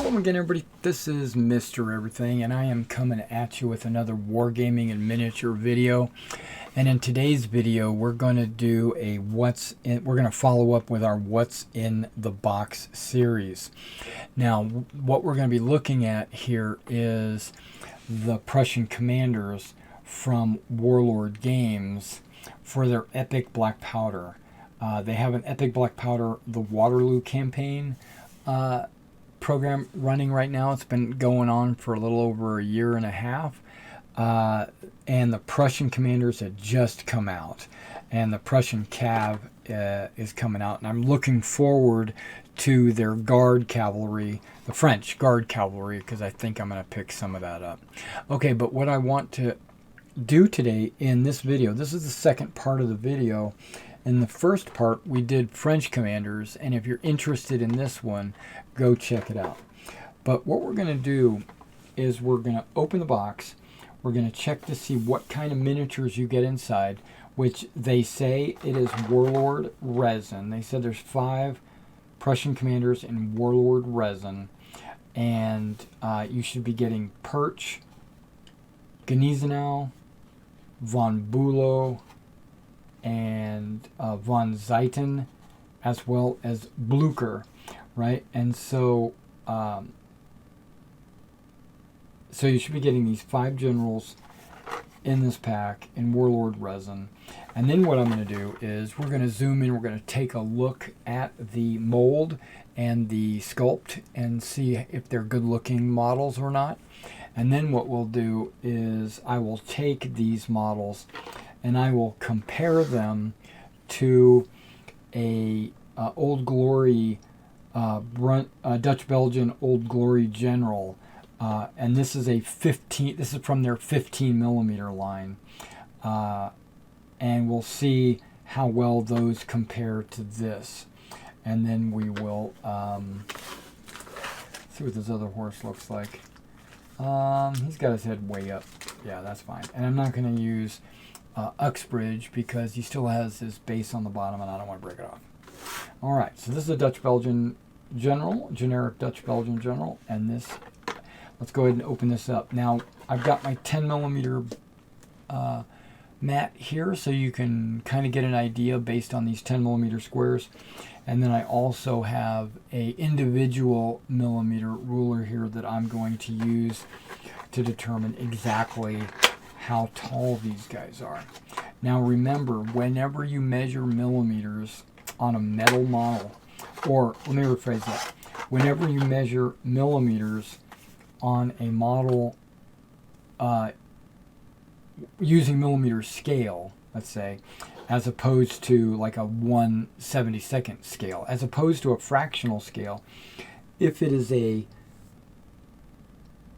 Hello again, everybody. This is Mr. Everything, and I am coming at you with another Wargaming and miniature video. And in today's video, we're going to do a we're going to follow up with our What's in the Box series. Now, what we're going to be looking at here is the Prussian commanders from Warlord Games for their epic black powder. They have an epic black powder, the Waterloo campaign program running right now. It's been going on for a little over a year and a half, and the Prussian commanders had just come out, and the Prussian cav is coming out, and I'm looking forward to their guard cavalry, the French guard cavalry, because I think I'm going to pick some of that up. Okay, but what I want to do today in this video, this is the second part of the video. In the first part, we did French commanders, and if you're interested in this one, go check it out. But what we're going to do is we're going to open the box. We're going to check to see what kind of miniatures you get inside, which they say it is Warlord resin. They said there's 5 Prussian commanders in Warlord resin, and you should be getting Perch, Ganesha, von Bülow, and von Zeiten, as well as Blücher, right? And so so you should be getting these 5 generals in this pack in Warlord resin. And then what I'm going to do is we're going to zoom in, we're going to take a look at the mold and the sculpt and see if they're good looking models or not. And then what we'll do is I will take these models and I will compare them to a Old Glory Dutch-Belgian Old Glory General, and this is a 15. This is from their 15 millimeter line, and we'll see how well those compare to this, and then we will see what this other horse looks like. He's got his head way up. Yeah, that's fine. And I'm not going to use Uxbridge because he still has his base on the bottom and I don't want to break it off. Alright, so this is a Dutch-Belgian General, generic Dutch-Belgian General, and this, let's go ahead and open this up. Now, I've got my 10 millimeter mat here so you can kind of get an idea based on these 10 millimeter squares. And then I also have a individual millimeter ruler here that I'm going to use to determine exactly how tall these guys are. Now remember, whenever you measure millimeters on a metal model, or let me rephrase that, whenever you measure millimeters on a model using millimeter scale, let's say, as opposed to like a 1/72nd scale, as opposed to a fractional scale, if it is a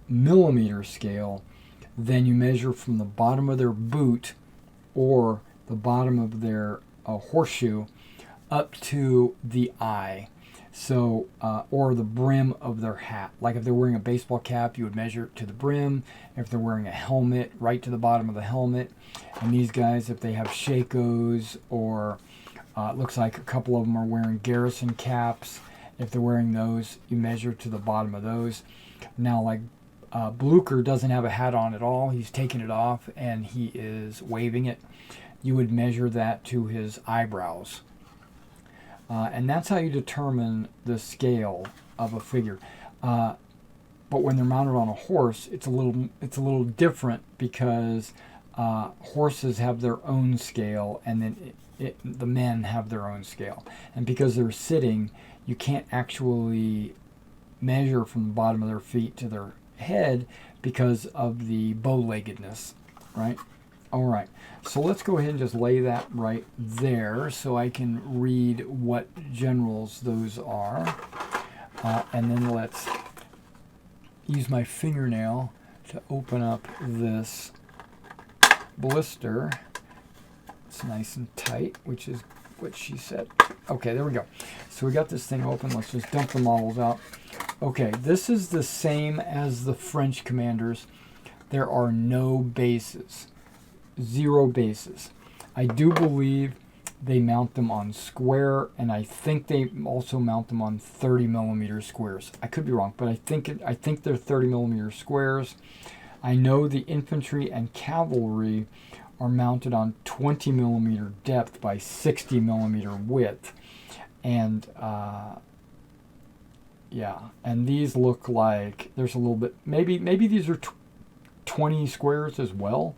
millimeter scale, then you measure from the bottom of their boot or the bottom of their horseshoe up to the eye. So, or the brim of their hat. Like if they're wearing a baseball cap, you would measure it to the brim. If they're wearing a helmet, right to the bottom of the helmet. And these guys, if they have Shakos, or it looks like a couple of them are wearing garrison caps. If they're wearing those, you measure to the bottom of those. Now, like Blücher doesn't have a hat on at all. He's taken it off and he is waving it. You would measure that to his eyebrows. And that's how you determine the scale of a figure. But when they're mounted on a horse, it's a little different because horses have their own scale, and then the men have their own scale. And because they're sitting, you can't actually measure from the bottom of their feet to their head because of the bow-leggedness, right? All right, so let's go ahead and just lay that right there so I can read what generals those are. And then let's use my fingernail to open up this blister. It's nice and tight, which is what she said. Okay, there we go. So we got this thing open. Let's just dump the models out. Okay, this is the same as the French commanders. There are no bases. 0 bases. I do believe they mount them on square, and I think they also mount them on 30 millimeter squares. I could be wrong, but I think they're 30 millimeter squares. I know the infantry and cavalry are mounted on 20 millimeter depth by 60 millimeter width, and yeah, and these look like there's a little bit, maybe these are 20 squares as well.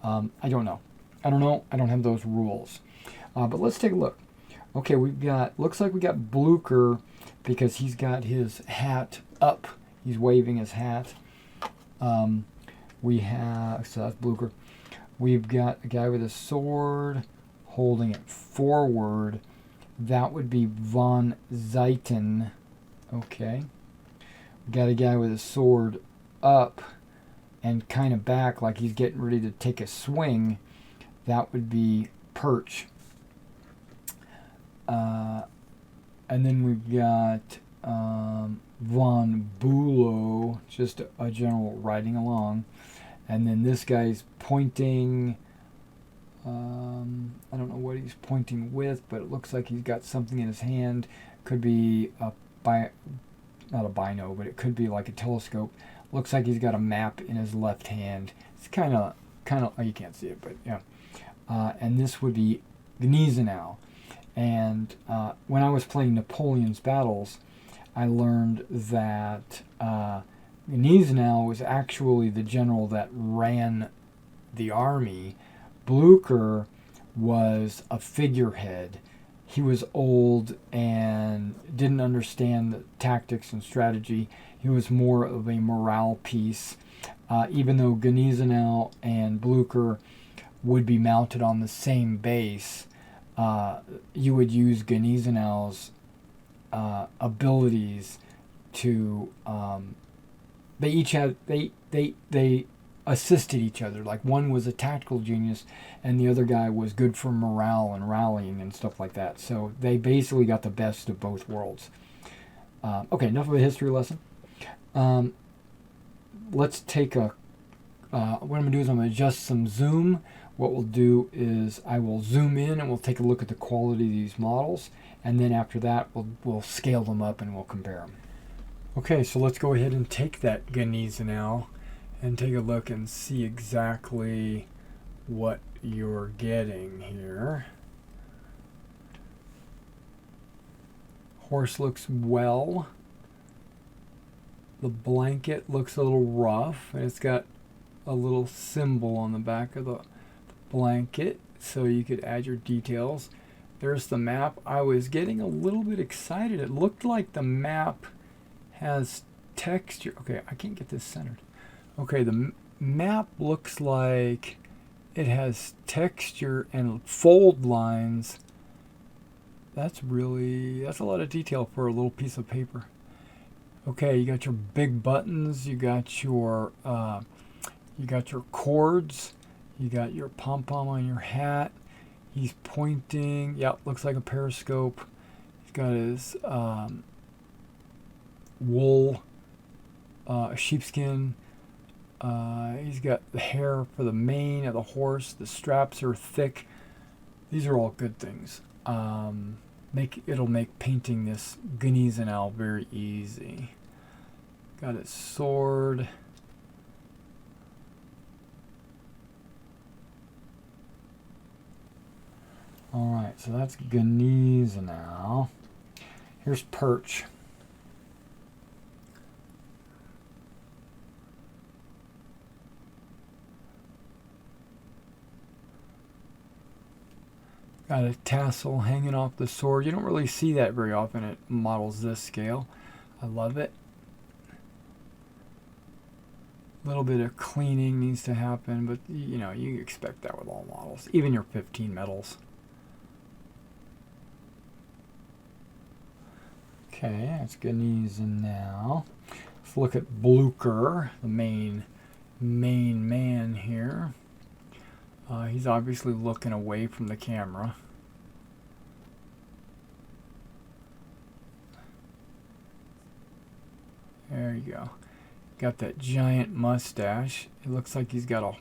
I don't know. I don't have those rules. But let's take a look. Okay, looks like we got Blucher because he's got his hat up. He's waving his hat. So that's Blucher. We've got a guy with a sword holding it forward. That would be von Zeiten. Okay. We got a guy with a sword up and kind of back like he's getting ready to take a swing. That would be Perch. And then we've got von Bülow, just a general riding along. And then this guy's pointing, I don't know what he's pointing with, but it looks like he's got something in his hand. Could be not a bino, but it could be like a telescope. Looks like he's got a map in his left hand. It's kind of, oh, you can't see it, but yeah. And this would be Gneisenau. And when I was playing Napoleon's battles, I learned that Gneisenau was actually the general that ran the army. Blucher was a figurehead. He was old and didn't understand the tactics and strategy. He was more of a morale piece. Even though Gneisenau and Blucher would be mounted on the same base, you would use Gneisenau's abilities to they each had they assisted each other. Like one was a tactical genius and the other guy was good for morale and rallying and stuff like that. So they basically got the best of both worlds. Okay, enough of a history lesson. Let's take what I'm going to do is I'm going to adjust some zoom. What we'll do is I will zoom in and we'll take a look at the quality of these models, and then after that we'll scale them up and we'll compare them. Okay, so let's go ahead and take that Gneisenau and take a look and see exactly what you're getting here. Horse looks well. The blanket looks a little rough, and it's got a little symbol on the back of the blanket so you could add your details. There's the map. I was getting a little bit excited. It looked like the map has texture. Okay, I can't get this centered. Okay, the map looks like it has texture and fold lines. That's a lot of detail for a little piece of paper. Okay, you got your big buttons, you got your cords, you got your pom-pom on your hat. He's pointing. Yep, looks like a periscope. He's got his wool, sheepskin. He's got the hair for the mane of the horse. The straps are thick. These are all good things. It'll make painting this Gneisenau very easy. Got his sword. Alright, so that's Gneisenau. Here's Perch. Got a tassel hanging off the sword. You don't really see that very often at models this scale. I love it. A little bit of cleaning needs to happen, but you know, you expect that with all models, even your 15 metals. Okay, that's Gneisenau. Let's look at Blucher, the main man here. He's obviously looking away from the camera. There you go. Got that giant mustache. It looks like he's got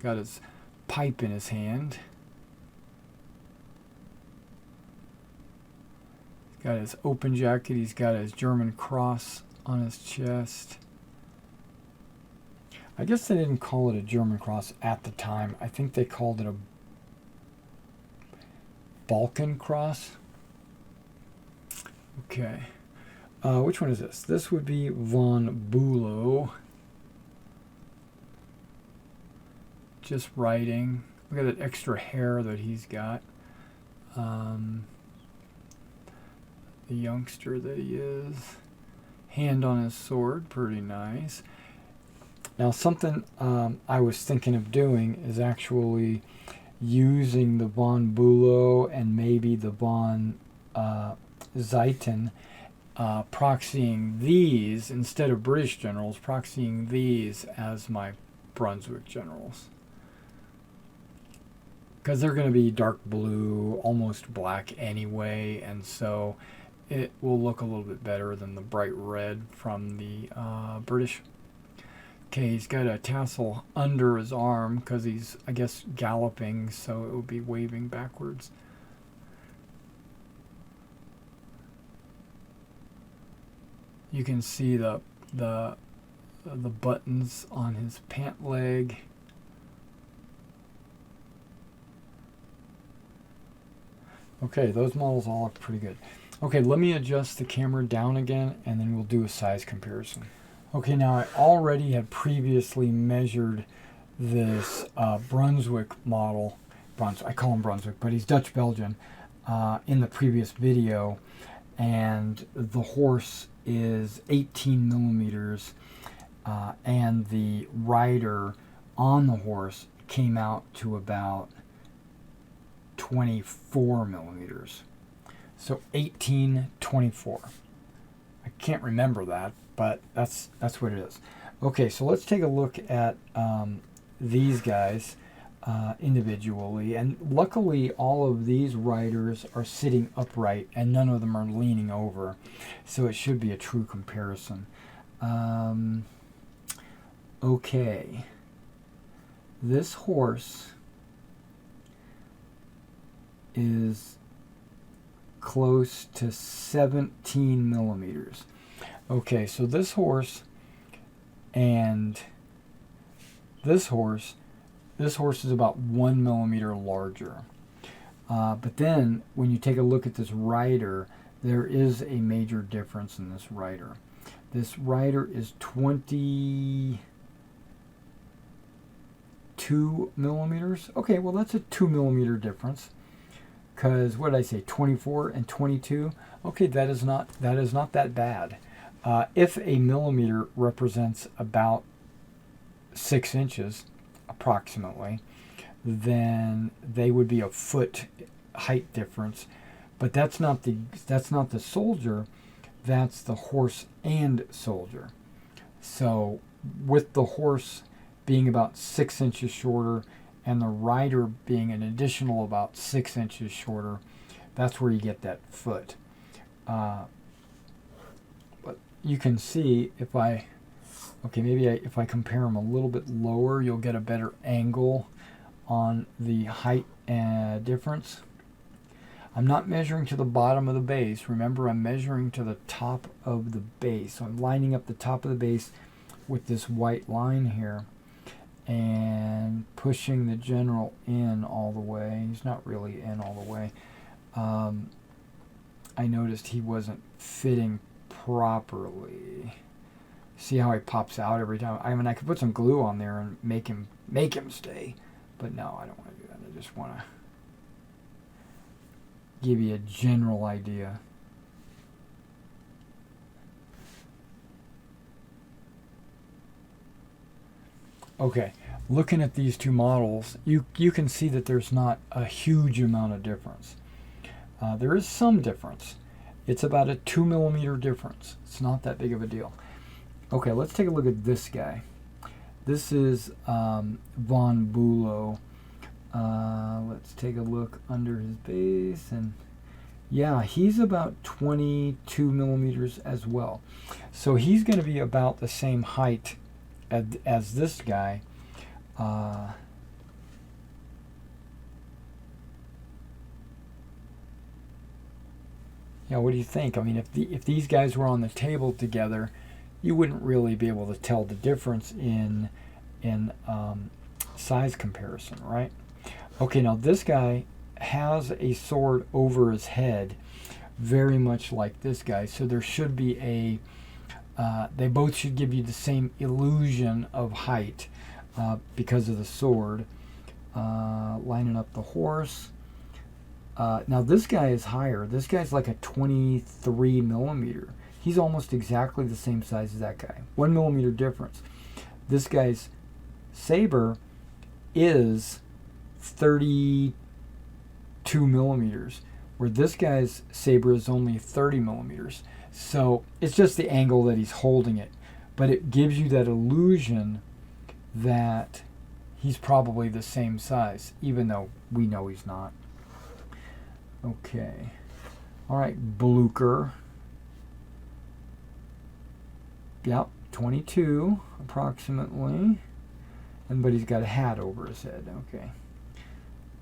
his pipe in his hand. Got his open jacket. He's got his German cross on his chest. I guess they didn't call it a German cross at the time. I think they called it a Balkan cross. Okay. Which one is this? This would be von Bülow. Just riding. Look at that extra hair that he's got. The youngster that he is. Hand on his sword. Pretty nice. Now something I was thinking of doing is actually using the von Bülow and maybe the von Zieten, proxying these instead of British generals, proxying these as my Brunswick generals. Because they're going to be dark blue, almost black anyway, and so it will look a little bit better than the bright red from the British. Okay, he's got a tassel under his arm because he's, I guess, galloping, so it will be waving backwards. You can see the buttons on his pant leg. Okay, those models all look pretty good. Okay, let me adjust the camera down again, and then we'll do a size comparison. Okay, now I already had previously measured this Brunswick model. I call him Brunswick, but he's Dutch-Belgian in the previous video, and the horse is 18 millimeters, and the rider on the horse came out to about 24 millimeters. So 18, 24. I can't remember that, but that's what it is. Okay, so let's take a look at these guys individually. And luckily, all of these riders are sitting upright, and none of them are leaning over. So it should be a true comparison. Okay. This horse is close to 17 millimeters. Okay, so this horse and this horse is about 1 millimeter larger. But then when you take a look at this rider, there is a major difference in this rider. This rider is 22 millimeters. Okay, well that's a 2 millimeter difference. Because what did I say? 24 and 22. Okay, that is not that bad. If a millimeter represents about 6 inches, approximately, then they would be a foot height difference. But that's not the soldier. That's the horse and soldier. So with the horse being about 6 inches shorter, and the rider being an additional about 6 inches shorter, that's where you get that foot. But you can see if if I compare them a little bit lower, you'll get a better angle on the height difference. I'm not measuring to the bottom of the base. Remember, I'm measuring to the top of the base. So I'm lining up the top of the base with this white line here, and pushing the general in all the way. He's not really in all the way. I noticed he wasn't fitting properly. See how he pops out every time? I mean, I could put some glue on there and make him stay, but no, I don't want to do that. I just want to give you a general idea. Okay, looking at these two models, you can see that there's not a huge amount of difference. There is some difference. It's about a 2 millimeter difference. It's not that big of a deal. Okay, let's take a look at this guy. This is von Bülow. Let's take a look under his base, and yeah, he's about 22 millimeters as well. So he's going to be about the same height as this guy. what do you think? I mean, if these guys were on the table together, you wouldn't really be able to tell the difference in size comparison, right? Okay, now this guy has a sword over his head, very much like this guy. So there should be a, they both should give you the same illusion of height because of the sword. Lining up the horse. Now this guy is higher. This guy's like a 23 millimeter. He's almost exactly the same size as that guy. 1 millimeter difference. This guy's saber is 32 millimeters, where this guy's saber is only 30 millimeters. So it's just the angle that he's holding it. But it gives you that illusion that he's probably the same size, even though we know he's not. Okay. All right, Blucher. Yep, 22 approximately. But he's got a hat over his head. Okay.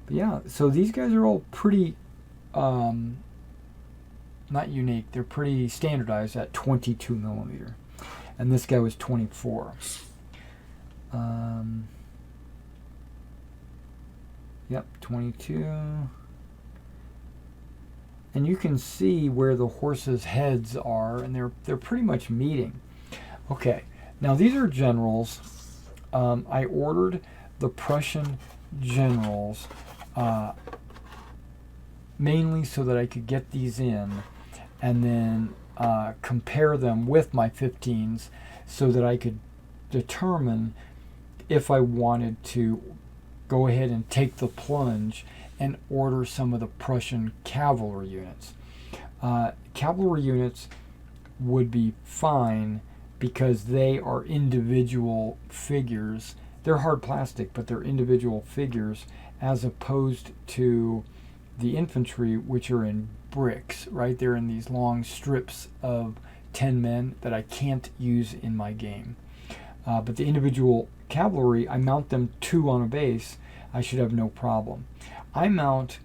But yeah, so these guys are all pretty, not unique. They're pretty standardized at 22 millimeter. And this guy was 24. Yep, 22. And you can see where the horses' heads are, and they're pretty much meeting. Okay, now these are generals. I ordered the Prussian generals mainly so that I could get these in and then compare them with my 15s so that I could determine if I wanted to go ahead and take the plunge and order some of the Prussian cavalry units. Cavalry units would be fine because they are individual figures. They're hard plastic, but they're individual figures, as opposed to the infantry, which are in bricks, right? They're in these long strips of 10 men that I can't use in my game. But the individual cavalry, I mount them 2 on a base, I should have no problem. I mount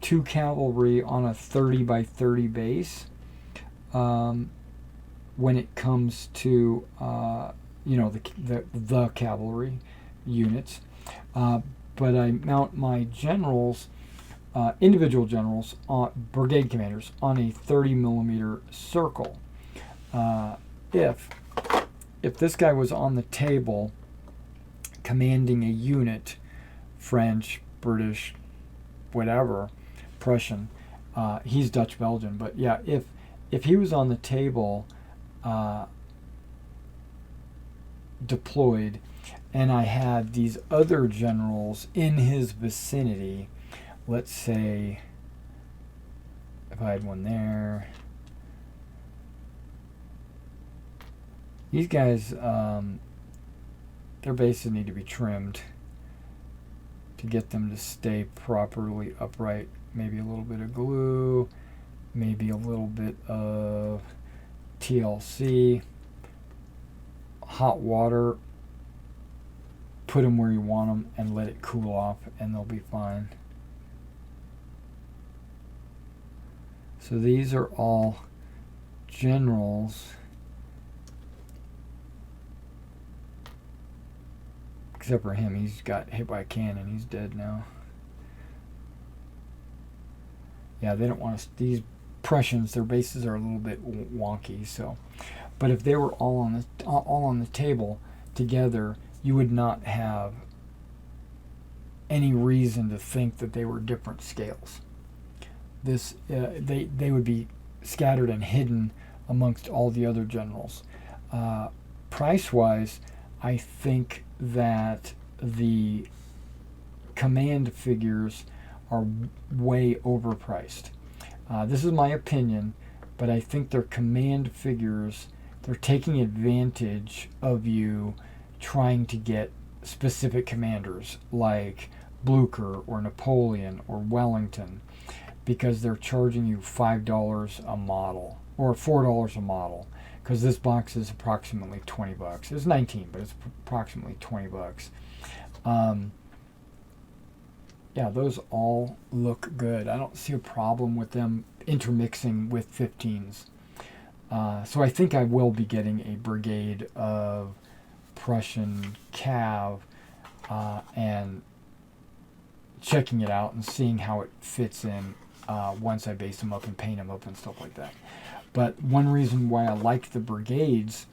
2 cavalry on a 30 by 30 base when it comes to the cavalry units, but I mount my generals, individual generals, brigade commanders, on a 30 millimeter circle. If this guy was on the table commanding a unit, French, British, whatever, Prussian, he's Dutch Belgian, but yeah, if he was on the table deployed and I had these other generals in his vicinity, let's say if I had one there, these guys, their bases need to be trimmed to get them to stay properly upright. Maybe a little bit of glue, maybe a little bit of TLC, hot water, put them where you want them and let it cool off and they'll be fine. So these are all generals, except for him. He's got hit by a cannon. He's dead now. Yeah, they don't want to. These Prussians, their bases are a little bit wonky. So, but if they were all on the table together, you would not have any reason to think that they were different scales. This they would be scattered and hidden amongst all the other generals. Price-wise, I think that the command figures are way overpriced. This is my opinion, but I think their command figures, they're taking advantage of you trying to get specific commanders like Blucher or Napoleon or Wellington, because they're charging you $5 a model or $4 a model, because this box is approximately 20 bucks. It's 19, but it's approximately 20 bucks. Yeah, those all look good. I don't see a problem with them intermixing with 15s. So I think I will be getting a brigade of Prussian cav and checking it out and seeing how it fits in once I base them up and paint them up and stuff like that. But one reason why I like the brigades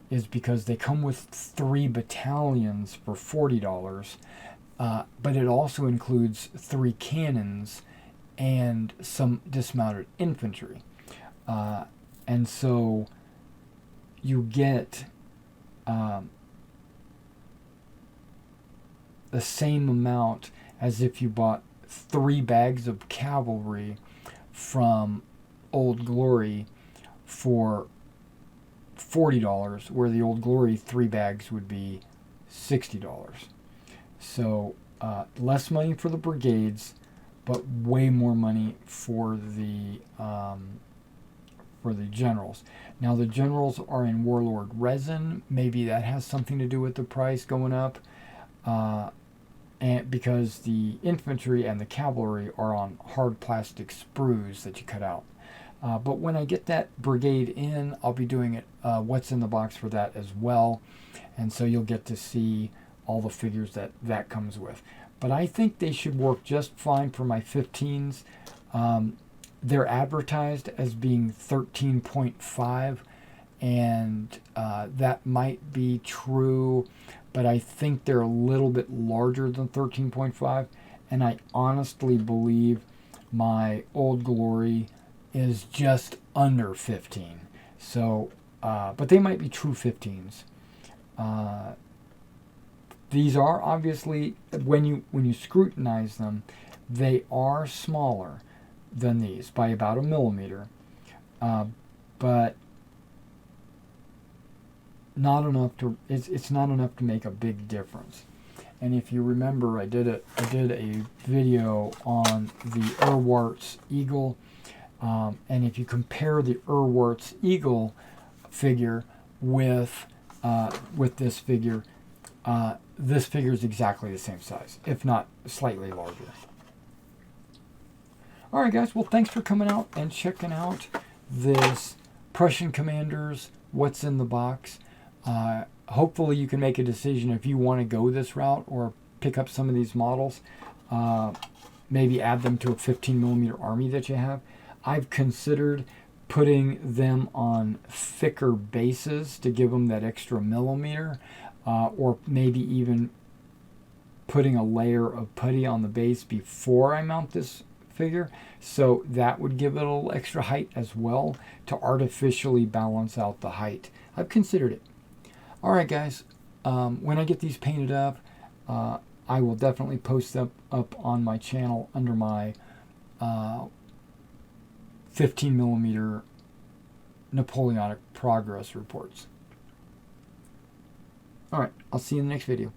is because they come with 3 battalions for $40, but it also includes 3 cannons and some dismounted infantry. And so you get the same amount as if you bought 3 bags of cavalry from Old Glory for $40, where the Old Glory 3 bags would be $60. So less money for the brigades, but way more money for the generals. Now the generals are in Warlord resin. Maybe that has something to do with the price going up. And because the infantry and the cavalry are on hard plastic sprues that you cut out. But when I get that brigade in, I'll be doing it what's in the box for that as well. And so you'll get to see all the figures that comes with. But I think they should work just fine for my 15s. They're advertised as being 13.5, and that might be true, but I think they're a little bit larger than 13.5, and I honestly believe my Old Glory is just under 15. So, but they might be true 15s. These are obviously, when you scrutinize them, they are smaller than these by about 1 millimeter, but not enough to. It's not enough to make a big difference. And if you remember, I did a video on the Urwart's Eagle, and if you compare the Urwart's Eagle figure with this figure is exactly the same size, if not slightly larger. All right, guys. Well, thanks for coming out and checking out this Prussian Commanders What's in the Box. Hopefully you can make a decision if you want to go this route or pick up some of these models. Maybe add them to a 15 millimeter army that you have. I've considered putting them on thicker bases to give them that extra millimeter, or maybe even putting a layer of putty on the base before I mount this figure, so that would give it a little extra height as well to artificially balance out the height. I've considered it. All right, guys. When I get these painted up, I will definitely post them up on my channel under my 15 millimeter Napoleonic progress reports. All right, I'll see you in the next video.